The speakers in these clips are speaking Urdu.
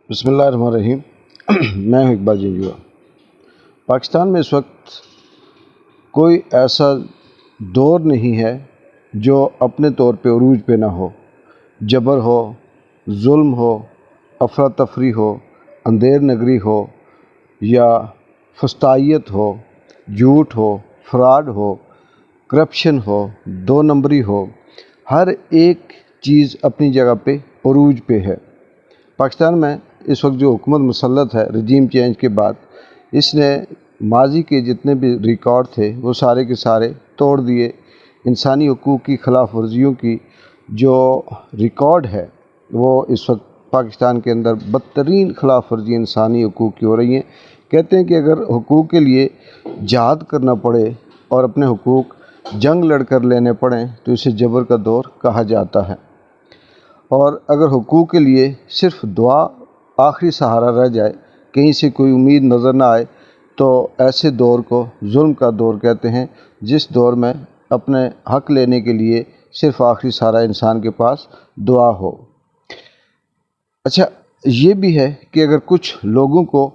بسم اللہ الرحمن الرحیم۔ میں ہوں اقبال جنجوا۔ پاکستان میں اس وقت کوئی ایسا دور نہیں ہے جو اپنے طور پہ عروج پہ نہ ہو۔ جبر ہو، ظلم ہو، افراتفری ہو، اندھیر نگری ہو یا فسطائیت ہو، جھوٹ ہو، فراڈ ہو، کرپشن ہو، دو نمبری ہو، ہر ایک چیز اپنی جگہ پہ عروج پہ ہے۔ پاکستان میں اس وقت جو حکومت مسلط ہے رجیم چینج کے بعد، اس نے ماضی کے جتنے بھی ریکارڈ تھے وہ سارے کے سارے توڑ دیے۔ انسانی حقوق کی خلاف ورزیوں کی جو ریکارڈ ہے وہ اس وقت پاکستان کے اندر بدترین خلاف ورزی انسانی حقوق کی ہو رہی ہیں۔ کہتے ہیں کہ اگر حقوق کے لیے جہاد کرنا پڑے اور اپنے حقوق جنگ لڑ کر لینے پڑیں تو اسے جبر کا دور کہا جاتا ہے، اور اگر حقوق کے لیے صرف دعا آخری سہارا رہ جائے، کہیں سے کوئی امید نظر نہ آئے، تو ایسے دور کو ظلم کا دور کہتے ہیں، جس دور میں اپنے حق لینے کے لیے صرف آخری سہارا انسان کے پاس دعا ہو۔ اچھا، یہ بھی ہے کہ اگر کچھ لوگوں کو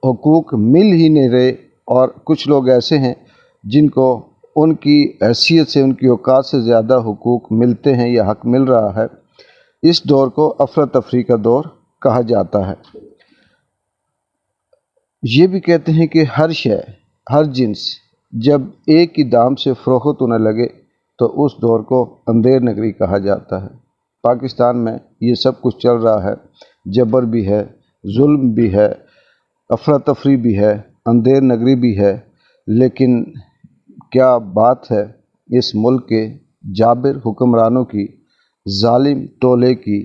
حقوق مل ہی نہیں رہے اور کچھ لوگ ایسے ہیں جن کو ان کی حیثیت سے، ان کی اوقات سے زیادہ حقوق ملتے ہیں یا حق مل رہا ہے، اس دور کو افراتفری کا دور کہا جاتا ہے۔ یہ بھی کہتے ہیں کہ ہر شے، ہر جنس جب ایک ہی دام سے فروخت ہونے لگے تو اس دور کو اندھیر نگری کہا جاتا ہے۔ پاکستان میں یہ سب کچھ چل رہا ہے، جبر بھی ہے، ظلم بھی ہے، افراتفری بھی ہے، اندھیر نگری بھی ہے، لیکن کیا بات ہے اس ملک کے جابر حکمرانوں کی، ظالم ٹولے کی،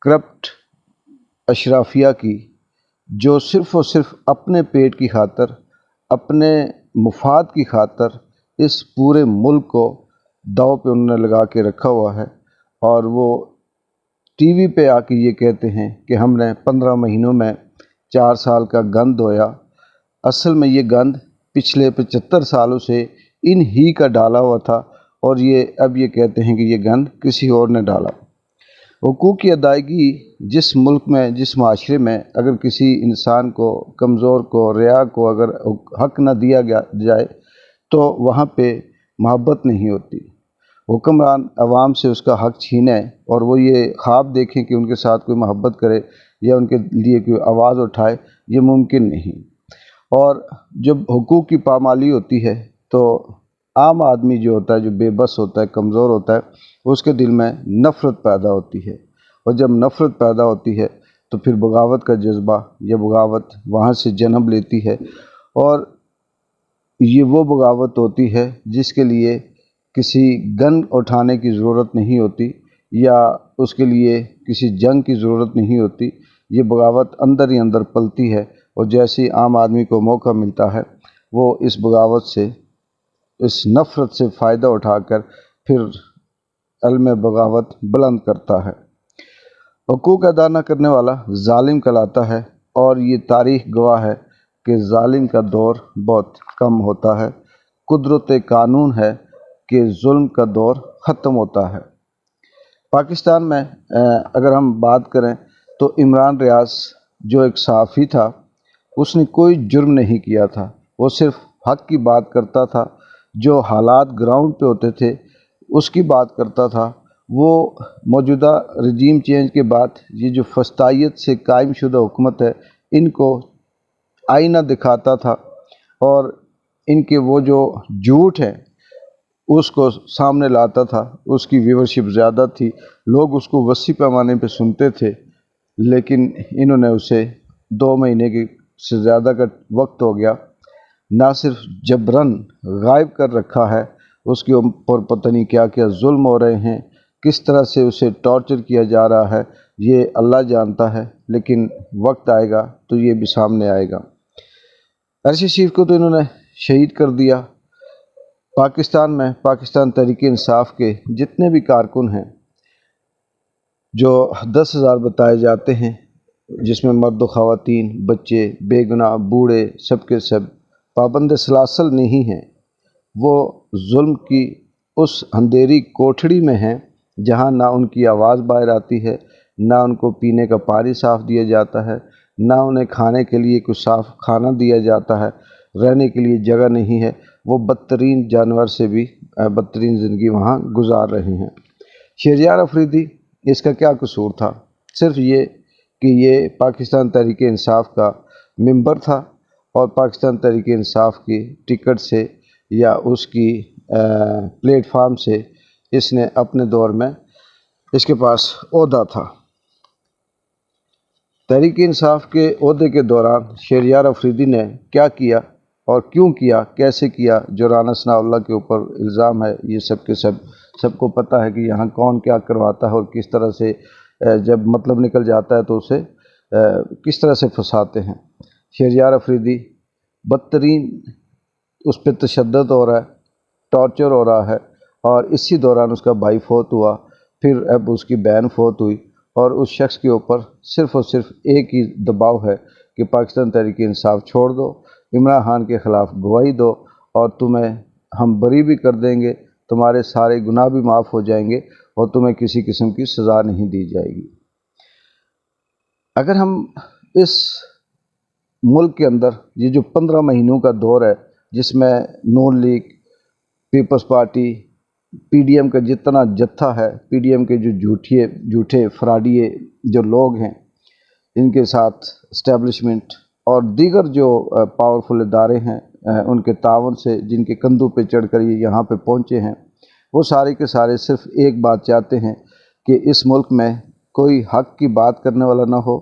کرپٹ اشرافیہ کی، جو صرف اور صرف اپنے پیٹ کی خاطر، اپنے مفاد کی خاطر اس پورے ملک کو داؤ پہ انہوں نے لگا کے رکھا ہوا ہے، اور وہ ٹی وی پہ آ کے یہ کہتے ہیں کہ ہم نے 15 مہینوں میں 4 سال کا گند دھویا۔ اصل میں یہ گند پچھلے 75 سالوں سے ان ہی کا ڈالا ہوا تھا، اور اب یہ کہتے ہیں کہ یہ گند کسی اور نے ڈالا۔ حقوق کی ادائیگی جس ملک میں، جس معاشرے میں اگر کسی انسان کو، کمزور کو، رعاع کو اگر حق نہ دیا جائے تو وہاں پہ محبت نہیں ہوتی۔ حکمران عوام سے اس کا حق چھینے اور وہ یہ خواب دیکھیں کہ ان کے ساتھ کوئی محبت کرے یا ان کے لیے کوئی آواز اٹھائے، یہ ممکن نہیں۔ اور جب حقوق کی پامالی ہوتی ہے تو عام آدمی جو ہوتا ہے، جو بے بس ہوتا ہے، کمزور ہوتا ہے، اس کے دل میں نفرت پیدا ہوتی ہے، اور جب نفرت پیدا ہوتی ہے تو پھر بغاوت کا جذبہ یا بغاوت وہاں سے جنم لیتی ہے، اور یہ وہ بغاوت ہوتی ہے جس کے لیے کسی گن اٹھانے کی ضرورت نہیں ہوتی یا اس کے لیے کسی جنگ کی ضرورت نہیں ہوتی۔ یہ بغاوت اندر ہی اندر پلتی ہے، اور جیسے ہی عام آدمی کو موقع ملتا ہے وہ اس بغاوت سے، اس نفرت سے فائدہ اٹھا کر پھر علم بغاوت بلند کرتا ہے۔ حقوق ادا نہ کرنے والا ظالم کہلاتا ہے، اور یہ تاریخ گواہ ہے کہ ظالم کا دور بہت کم ہوتا ہے۔ قدرت قانون ہے کہ ظلم کا دور ختم ہوتا ہے۔ پاکستان میں اگر ہم بات کریں تو عمران ریاض جو ایک صحافی تھا، اس نے کوئی جرم نہیں کیا تھا، وہ صرف حق کی بات کرتا تھا، جو حالات گراؤنڈ پہ ہوتے تھے اس کی بات کرتا تھا۔ وہ موجودہ رجیم چینج کے بعد یہ جو فسطائیت سے قائم شدہ حکومت ہے، ان کو آئینہ دکھاتا تھا، اور ان کے وہ جو جھوٹ ہیں اس کو سامنے لاتا تھا۔ اس کی ویورشپ زیادہ تھی، لوگ اس کو وسیع پیمانے پہ سنتے تھے، لیکن انہوں نے اسے 2 مہینے سے زیادہ کا وقت ہو گیا نہ صرف جبراً غائب کر رکھا ہے، اس کے اوپر پتہ نہیں کیا کیا ظلم ہو رہے ہیں، کس طرح سے اسے ٹارچر کیا جا رہا ہے، یہ اللہ جانتا ہے، لیکن وقت آئے گا تو یہ بھی سامنے آئے گا۔ عرشی شریف کو تو انہوں نے شہید کر دیا۔ پاکستان میں پاکستان تحریک انصاف کے جتنے بھی کارکن ہیں، جو 10,000 بتائے جاتے ہیں، جس میں مرد و خواتین، بچے، بے گناہ، بوڑھے، سب کے سب پابند سلاسل نہیں ہیں، وہ ظلم کی اس اندھیری کوٹھڑی میں ہیں جہاں نہ ان کی آواز باہر آتی ہے، نہ ان کو پینے کا پانی صاف دیا جاتا ہے، نہ انہیں کھانے کے لیے کچھ صاف کھانا دیا جاتا ہے، رہنے کے لیے جگہ نہیں ہے۔ وہ بدترین جانور سے بھی بدترین زندگی وہاں گزار رہے ہیں۔ شہریار افریدی، اس کا کیا قصور تھا؟ صرف یہ کہ یہ پاکستان تحریک انصاف کا ممبر تھا، اور پاکستان تحریک انصاف کی ٹکٹ سے یا اس کی پلیٹ فارم سے اس نے اپنے دور میں اس کے پاس عہدہ تھا۔ تحریک انصاف کے عہدے کے دوران شہریار افریدی نے کیا کیا اور کیوں کیا، کیسے کیا، جو رانا ثناء اللہ کے اوپر الزام ہے، یہ سب کے سب کو پتہ ہے کہ یہاں کون کیا کرواتا ہے اور کس طرح سے جب مطلب نکل جاتا ہے تو اسے کس طرح سے پھنساتے ہیں۔ شہریار افریدی بدترین، اس پہ تشدد ہو رہا ہے، ٹارچر ہو رہا ہے، اور اسی دوران اس کا بھائی فوت ہوا، پھر اب اس کی بہن فوت ہوئی، اور اس شخص کے اوپر صرف اور صرف ایک ہی دباؤ ہے کہ پاکستان تحریک انصاف چھوڑ دو، عمران خان کے خلاف گواہی دو، اور تمہیں ہم بری بھی کر دیں گے، تمہارے سارے گناہ بھی معاف ہو جائیں گے، اور تمہیں کسی قسم کی سزا نہیں دی جائے گی۔ اگر ہم اس ملک کے اندر یہ جو 15 مہینوں کا دور ہے، جس میں Noon League, Peoples Party, P D M کا جتنا جتھا ہے، پی ڈی ایم کے جو جھوٹے فراڈیے جو لوگ ہیں، ان کے ساتھ اسٹیبلشمنٹ اور دیگر جو پاورفل ادارے ہیں، ان کے تعاون سے جن کے کندھوں پہ چڑھ کر یہ یہاں پہ پہنچے ہیں، وہ سارے کے سارے صرف ایک بات چاہتے ہیں کہ اس ملک میں کوئی حق کی بات کرنے والا نہ ہو،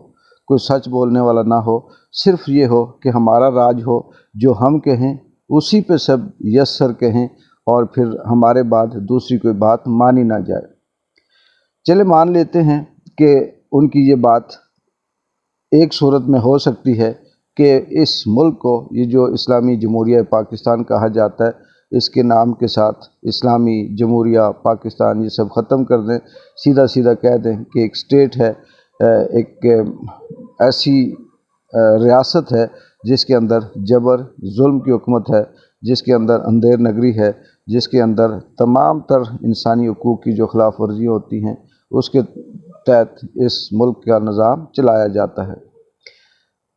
کوئی سچ بولنے والا نہ ہو، صرف یہ ہو کہ ہمارا راج ہو، جو ہم کہیں اسی پہ سب یس سر کہیں، اور پھر ہمارے بعد دوسری کوئی بات مانی نہ جائے۔ چلے مان لیتے ہیں کہ ان کی یہ بات ایک صورت میں ہو سکتی ہے کہ اس ملک کو یہ جو اسلامی جمہوریہ پاکستان کہا جاتا ہے، اس کے نام کے ساتھ اسلامی جمہوریہ پاکستان یہ سب ختم کر دیں، سیدھا سیدھا کہہ دیں کہ ایک اسٹیٹ ہے، ایک ایسی ریاست ہے جس کے اندر جبر ظلم کی حکومت ہے، جس کے اندر اندھیر نگری ہے، جس کے اندر تمام تر انسانی حقوق کی جو خلاف ورزیاں ہوتی ہیں، اس کے تحت اس ملک کا نظام چلایا جاتا ہے۔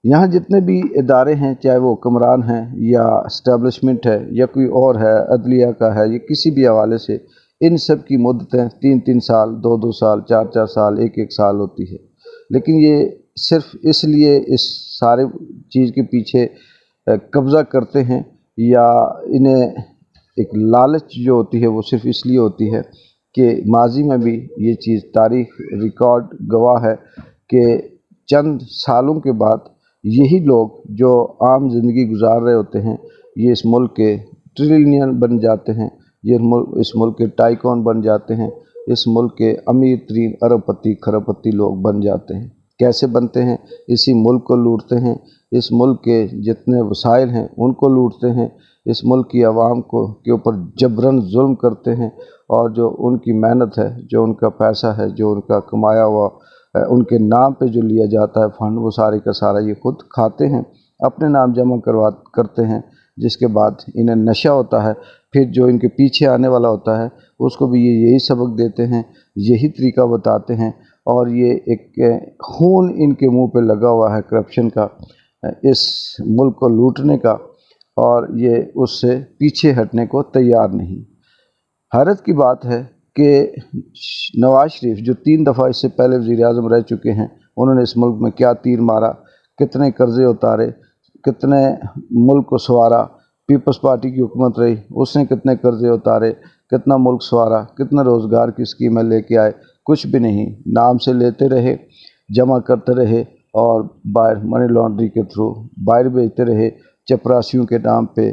یہاں جتنے بھی ادارے ہیں، چاہے وہ حکمران ہیں یا اسٹیبلشمنٹ ہے یا کوئی اور ہے، عدلیہ کا ہے یا کسی بھی حوالے سے، ان سب کی مدتیں 3 سال، 2 سال، 4 سال، 1 سال ہوتی ہے۔ لیکن یہ صرف اس لیے اس سارے چیز کے پیچھے قبضہ کرتے ہیں، یا انہیں ایک لالچ جو ہوتی ہے وہ صرف اس لیے ہوتی ہے کہ ماضی میں بھی یہ چیز تاریخ ریکارڈ گواہ ہے کہ چند سالوں کے بعد یہی لوگ جو عام زندگی گزار رہے ہوتے ہیں، یہ اس ملک کے ٹریلینین بن جاتے ہیں، یہ اس ملک کے ٹائکون بن جاتے ہیں، اس ملک کے امیر ترین ارب پتی کھرب پتی لوگ بن جاتے ہیں۔ کیسے بنتے ہیں؟ اسی ملک کو لوٹتے ہیں، اس ملک کے جتنے وسائل ہیں ان کو لوٹتے ہیں، اس ملک کی عوام کے اوپر جبراً ظلم کرتے ہیں، اور جو ان کی محنت ہے، جو ان کا پیسہ ہے، جو ان کا کمایا ہوا ان کے نام پہ جو لیا جاتا ہے فنڈ، وہ سارے کا سارا یہ خود کھاتے ہیں، اپنے نام جمع کرتے ہیں، جس کے بعد انہیں نشہ ہوتا ہے۔ پھر جو ان کے پیچھے آنے والا ہوتا ہے اس کو بھی یہ یہی سبق دیتے ہیں، یہی طریقہ بتاتے ہیں، اور یہ ایک خون ان کے منہ پہ لگا ہوا ہے کرپشن کا، اس ملک کو لوٹنے کا، اور یہ اس سے پیچھے ہٹنے کو تیار نہیں۔ حیرت کی بات ہے کہ نواز شریف جو 3 دفعہ اس سے پہلے وزیر اعظم رہ چکے ہیں، انہوں نے اس ملک میں کیا تیر مارا، کتنے قرضے اتارے، کتنے ملک کو سنوارا۔ پیپلز پارٹی کی حکومت رہی، اس نے کتنے قرضے اتارے، کتنا ملک سنوارا، کتنے روزگار کی اسکیمیں لے کے آئے، کچھ بھی نہیں، نام سے لیتے رہے، جمع کرتے رہے، اور باہر منی لانڈری کے تھرو باہر بھیجتے رہے، چپراسیوں کے نام پہ،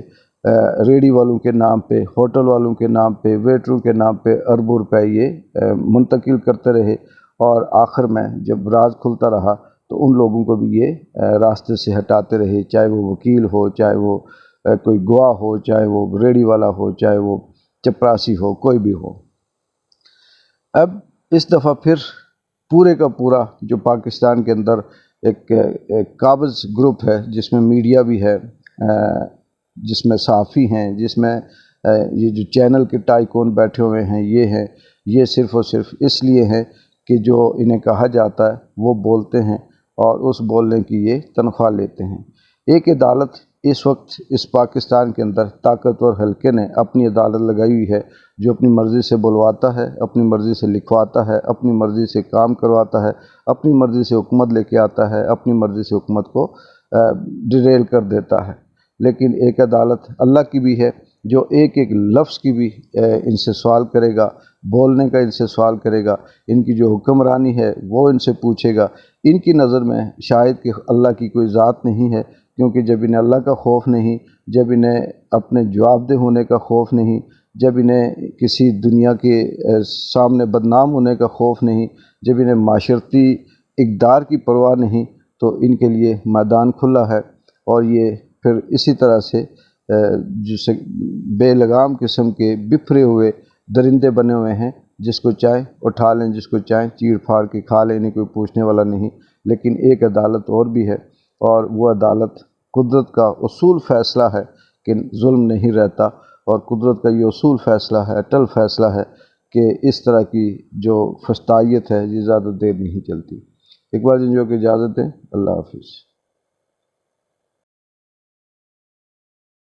ریڑھی والوں کے نام پہ، ہوٹل والوں کے نام پہ، ویٹروں کے نام پہ اربوں روپے یہ منتقل کرتے رہے، اور آخر میں جب راز کھلتا رہا تو ان لوگوں کو بھی یہ راستے سے ہٹاتے رہے، چاہے وہ وکیل ہو، چاہے وہ کوئی گواہ ہو، چاہے وہ ریڑھی والا ہو، چاہے وہ چپراسی ہو، کوئی بھی ہو۔ اب اس دفعہ پھر پورے کا پورا جو پاکستان کے اندر ایک قابض گروپ ہے، جس میں میڈیا بھی ہے، جس میں صحافی ہیں، جس میں یہ جو چینل کے ٹائکون بیٹھے ہوئے ہیں، یہ ہیں، یہ صرف اور صرف اس لیے ہیں کہ جو انہیں کہا جاتا ہے وہ بولتے ہیں اور اس بولنے کی یہ تنخواہ لیتے ہیں۔ ایک عدالت اس وقت اس پاکستان کے اندر طاقتور حلقے نے اپنی عدالت لگائی ہوئی ہے، جو اپنی مرضی سے بلواتا ہے، اپنی مرضی سے لکھواتا ہے، اپنی مرضی سے کام کرواتا ہے، اپنی مرضی سے حکومت لے کے آتا ہے، اپنی مرضی سے حکومت کو ڈیریل کر دیتا ہے۔ لیکن ایک عدالت اللہ کی بھی ہے، جو ایک ایک لفظ کی بھی ان سے سوال کرے گا، بولنے کا ان سے سوال کرے گا، ان کی جو حکمرانی ہے وہ ان سے پوچھے گا۔ ان کی نظر میں شاید کہ اللہ کی کوئی ذات نہیں ہے، کیونکہ جب انہیں اللہ کا خوف نہیں، جب انہیں اپنے جواب دہ ہونے کا خوف نہیں، جب انہیں کسی دنیا کے سامنے بدنام ہونے کا خوف نہیں، جب انہیں معاشرتی اقدار کی پرواہ نہیں، تو ان کے لیے میدان کھلا ہے، اور یہ پھر اسی طرح سے جسے بے لگام قسم کے بکھرے ہوئے درندے بنے ہوئے ہیں، جس کو چاہے اٹھا لیں، جس کو چاہے چیر پھاڑ کے کھا لیں، انہیں کوئی پوچھنے والا نہیں۔ لیکن ایک عدالت اور بھی ہے، اور وہ عدالت قدرت کا اصول فیصلہ ہے کہ ظلم نہیں رہتا، اور قدرت کا یہ اصول فیصلہ ہے، اٹل فیصلہ ہے کہ اس طرح کی جو فسطائیت ہے یہ زیادہ دیر نہیں چلتی۔ ایک بار جن جو کہ اجازت دیں، اللہ حافظ۔